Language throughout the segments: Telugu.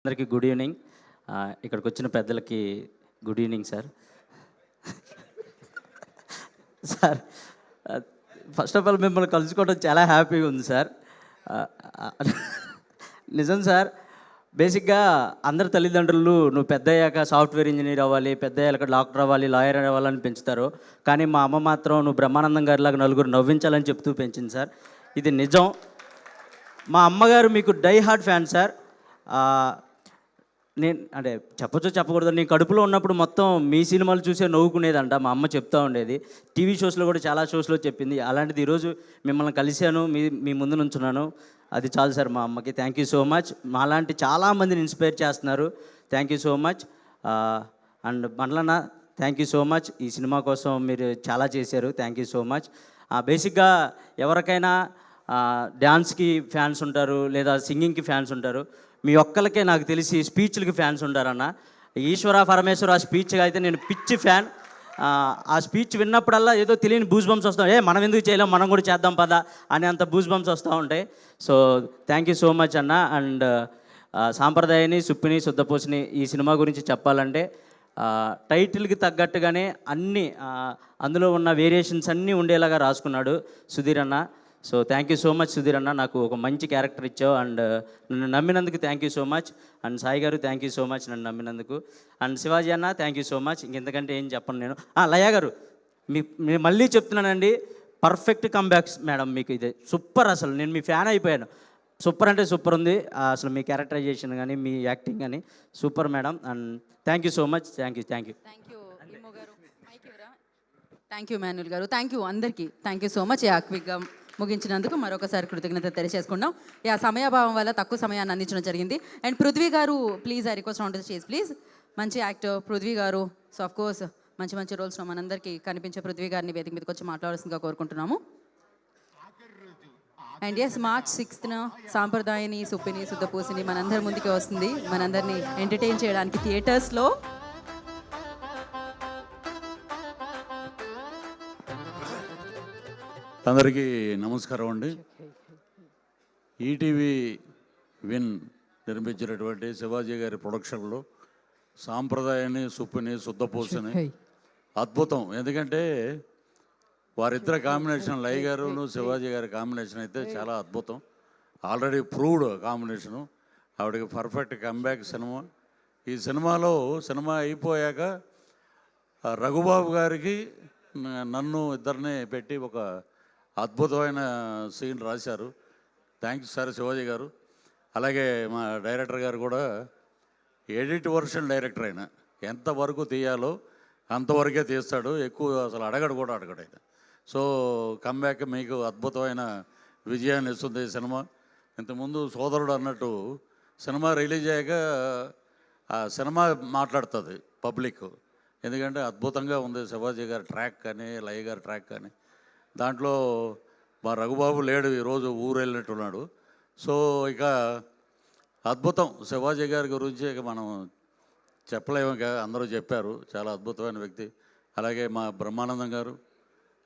అందరికీ గుడ్ ఈవినింగ్. ఇక్కడికి వచ్చిన పెద్దలకి good evening sir. Sir, first of all మిమ్మల్ని కలుసుకోవడం చాలా హ్యాపీగా ఉంది సార్. నిజం సార్. బేసిక్గా అందరి తల్లిదండ్రులు నువ్వు పెద్ద అయ్యాక సాఫ్ట్వేర్ ఇంజనీర్ అవ్వాలి, పెద్ద అయ్యాక డాక్టర్ అవ్వాలి, లాయర్ అవ్వాలని పెంచుతారు. కానీ మా అమ్మ మాత్రం నువ్వు బ్రహ్మానందం గారిలాగా నలుగురు నవ్వించాలని చెప్తూ పెంచింది సార్. ఇది నిజం. మా అమ్మగారు మీకు డై హార్ట్ ఫ్యాన్ సార్. నేను అంటే చెప్పొచ్చో చెప్పకూడదు, నేను కడుపులో ఉన్నప్పుడు మొత్తం మీ సినిమాలు చూసే నవ్వుకునేదంట మా అమ్మ చెప్తూ ఉండేది. టీవీ షోస్లో కూడా చాలా షోస్లో చెప్పింది. అలాంటిది ఈరోజు మిమ్మల్ని కలిశాను, మీ ముందు నుంచున్నాను. అది చాలు సార్ మా అమ్మకి. Thank you so much. మాలాంటి చాలామందిని ఇన్స్పైర్ చేస్తున్నారు. Thank you so much. And బండ్లన్న, థ్యాంక్ యూ సో మచ్. ఈ సినిమా కోసం మీరు చాలా చేశారు. Thank you so much. బేసిక్గా ఎవరికైనా డ్యాన్స్కి ఫ్యాన్స్ ఉంటారు, లేదా సింగింగ్కి ఫ్యాన్స్ ఉంటారు. మీ ఒక్కరికే నాకు తెలిసి స్పీచ్లకి ఫ్యాన్స్ ఉంటారన్న. ఈశ్వర పరమేశ్వర ఆ స్పీచ్గా అయితే నేను పిచ్చి ఫ్యాన్. ఆ స్పీచ్ విన్నప్పుడల్లా ఏదో తెలియని బూస్ బంప్స్ వస్తాయి. మనం ఎందుకు చేయలేం, మనం కూడా చేద్దాం పదా అని అంత బూస్ బంప్స్ వస్తూ ఉంటాయి. So thank you so much అన్న. అండ్ సాంప్రదాయని, సుప్పిని, శుద్ధపూసిని ఈ సినిమా గురించి చెప్పాలంటే టైటిల్కి తగ్గట్టుగానే అన్నీ అందులో ఉన్న వేరియేషన్స్ అన్నీ ఉండేలాగా రాసుకున్నాడు సుధీర్ అన్న. So thank you so much Sudheer అన్న, నాకు ఒక మంచి క్యారెక్టర్ ఇచ్చావు. అండ్ నన్ను నమ్మినందుకు thank you so much. And Sai గారు థ్యాంక్ యూ సో మచ్ నన్ను నమ్మినందుకు. అండ్ శివాజీ అన్న థ్యాంక్ యూ సో మచ్. ఇంకెంతకంటే ఏం చెప్పను నేను. లయ గారు, మీరు మళ్ళీ చెప్తున్నానండి, పర్ఫెక్ట్ కమ్బ్యాక్స్ మేడం. మీకు ఇది సూపర్. అసలు నేను మీ ఫ్యాన్ అయిపోయాను. సూపర్ అంటే సూపర్ ఉంది. అసలు మీ క్యారెక్టరైజేషన్ కానీ మీ యాక్టింగ్ కానీ super madam. And thank you so much. Thank you. Thank you. Thank you Manuel గారు. థ్యాంక్ యూ అందరికీ. Thank you so much. క్విక్గా ముగించినందుకు మరొకసారి కృతజ్ఞత తెలియజేసుకున్నాం. సమయాభావం వల్ల తక్కువ సమయాన్ని అందించడం జరిగింది. అండ్ పృథ్వీ గారు, please I request on to the stage please. మంచి యాక్టర్ పృథ్వీ గారు. సో ఆఫ్ కోర్స్ మంచి మంచి రోల్స్లో మనందరికీ కనిపించే పృథ్వీ గారిని వేదిక మీదకి వచ్చి మాట్లాడాల్సిందిగా కోరుకుంటున్నాము. అండ్ మార్చ్ 6న సాంప్రదాయని, సుప్పిని, శుద్ధపూసిని మనందరి ముందుకి వస్తుంది, మనందరినీ ఎంటర్టైన్ చేయడానికి థియేటర్స్లో. అందరికీ నమస్కారం అండి. ఈటీవీ విన్ నిర్మించినటువంటి శివాజీ గారి ప్రొడక్షన్లో సాంప్రదాయాన్ని, సుప్పిని, శుద్ధపూసని అద్భుతం. ఎందుకంటే వారిద్దరి కాంబినేషన్, లయ గారును శివాజీ గారి కాంబినేషన్ అయితే చాలా అద్భుతం. Already proved combination. ఆవిడకి పర్ఫెక్ట్ కంబ్యాక్ సినిమా. ఈ సినిమా అయిపోయాక రఘుబాబు గారికి నన్ను ఇద్దరిని పెట్టి ఒక అద్భుతమైన సీన్ రాశారు. థ్యాంక్స్ సార్ శివాజీ గారు. అలాగే మా డైరెక్టర్ గారు కూడా ఎడిట్ వర్షన్ డైరెక్టర్ అయినా ఎంతవరకు తీయాలో అంతవరకే తీస్తాడు. ఎక్కువ అసలు అడగడు ఆయన. సో కమ్బ్యాక్ మీకు అద్భుతమైన విజయాన్ని ఇస్తుంది ఈ సినిమా. ఇంతకుముందు సోదరుడు అన్నట్టు సినిమా రిలీజ్ అయ్యాక ఆ సినిమా మాట్లాడుతుంది పబ్లిక్. ఎందుకంటే అద్భుతంగా ఉంది శివాజీ గారి ట్రాక్ కానీ, లయ గారి ట్రాక్ కానీ. దాంట్లో మా రఘుబాబు లేడు, ఈరోజు ఊరు వెళ్ళినట్టున్నాడు. సో ఇక అద్భుతం. శివాజీ గారి గురించి ఇక మనం చెప్పలేము, ఇక అందరూ చెప్పారు. చాలా అద్భుతమైన వ్యక్తి. అలాగే మా బ్రహ్మానందం గారు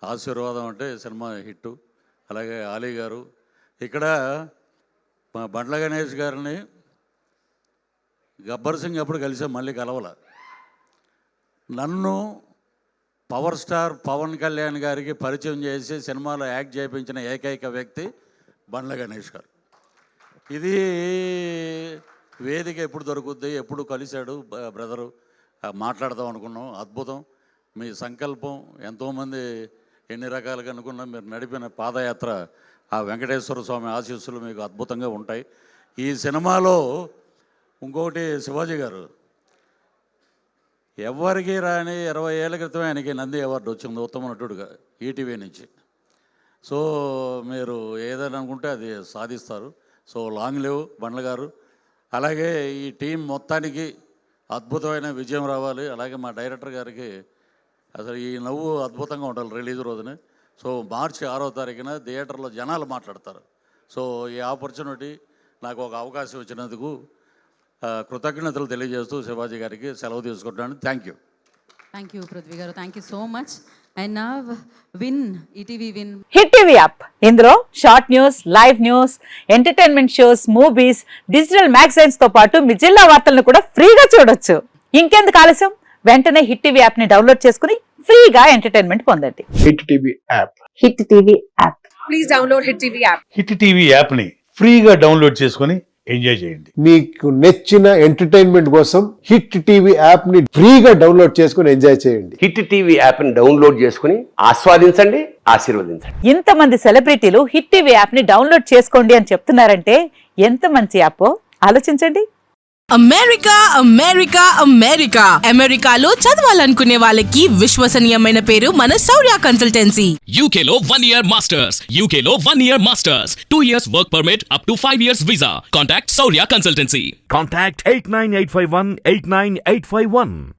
ఆశీర్వాదం అంటే సినిమా హిట్టు. అలాగే ఆలీ గారు. ఇక్కడ మా బండ్ల గణేష్ గారిని గబ్బర్ సింగ్ ఎప్పుడు కలిసాం, మళ్ళీ కలవాల. నన్ను పవర్ స్టార్ పవన్ కళ్యాణ్ గారికి పరిచయం చేసి సినిమాలో యాక్ట్ చేయించిన ఏకైక వ్యక్తి బండ్ల గణేష్ గారు. ఇది వేదిక ఎప్పుడు దొరుకుద్ది, ఎప్పుడు కలిశాడు బ్రదరు, మాట్లాడదాం అనుకున్నాం. అద్భుతం. మీ సంకల్పం, ఎంతోమంది ఎన్ని రకాలుగా అనుకున్నా మీరు నడిపిన పాదయాత్ర, ఆ వెంకటేశ్వర స్వామి ఆశీస్సులు మీకు అద్భుతంగా ఉంటాయి. ఈ సినిమాలో ఇంకొకటి, శివాజీ గారు ఎవరికి రాని 20 ఏళ్ల క్రితమే ఆయనకి నంది అవార్డు వచ్చింది ఉత్తమ నటుడుగా ఈటీవీ నుంచి. సో మీరు ఏదైనా అనుకుంటే అది సాధిస్తారు. సో లాంగ్ లివ్ బండ్ల గారు. అలాగే ఈ టీం మొత్తానికి అద్భుతమైన విజయం రావాలి. అలాగే మా డైరెక్టర్ గారికి అసలు ఈ నవ్వు అద్భుతంగా ఉండాలి రిలీజ్ రోజున. సో మార్చి 6వ తారీఖున థియేటర్లో జనాలు మాట్లాడతారు. సో ఈ ఆపర్చునిటీ, నాకు ఒక అవకాశం ఇచ్చినందుకు కృతజ్ఞతలు తెలియజేస్తూ శివాజీ గారికి సెలవు తీసుకుంటున్నాను. Thank you. Thank you Prithvi గారు. Thank you so much. And నా win ETV win hit TV app ఇందులో short news, live news, entertainment shows, movies, digital magazines తో పాటు మీ జిల్లా వార్తలను కూడా ఫ్రీగా చూడొచ్చు. ఇంకెందుకు ఆలస్యం, వెంటనే హిట్ టీవీ యాప్ ని డౌన్లోడ్ చేసుకుని ఫ్రీగా ఎంటర్టైన్మెంట్ పొందండి. Hit TV app. Hit TV app. Hit TV యాప్ని ఫ్రీగా డౌన్లోడ్ చేసుకొని ఎంజాయ్ చేయండి. మీకు నచ్చిన ఎంటర్టైన్మెంట్ కోసం హిట్ టీవీ యాప్ ని ఫ్రీగా డౌన్లోడ్ చేసుకుని ఎంజాయ్ చేయండి. హిట్ టీవీ యాప్ని డౌన్లోడ్ చేసుకుని ఆస్వాదించండి, ఆశీర్వదించండి. ఇంతమంది సెలబ్రిటీలు హిట్ టీవీ యాప్ ని డౌన్లోడ్ చేసుకోండి అని చెప్తున్నారంటే ఎంత మంచి యాప్ ఆలోచించండి. అమెరికా అమెరికా అమెరికా అమెరికాలో చదవాలనుకునే వాళ్ళకి విశ్వసనీయమైన పేరు మన శౌర్య కన్సల్టెన్సీ. UK లో 1 year masters. UK లో 1 year masters. 2 years work permit up to 5 years visa. Contact Saurya Consultancy. Contact 89851 89851.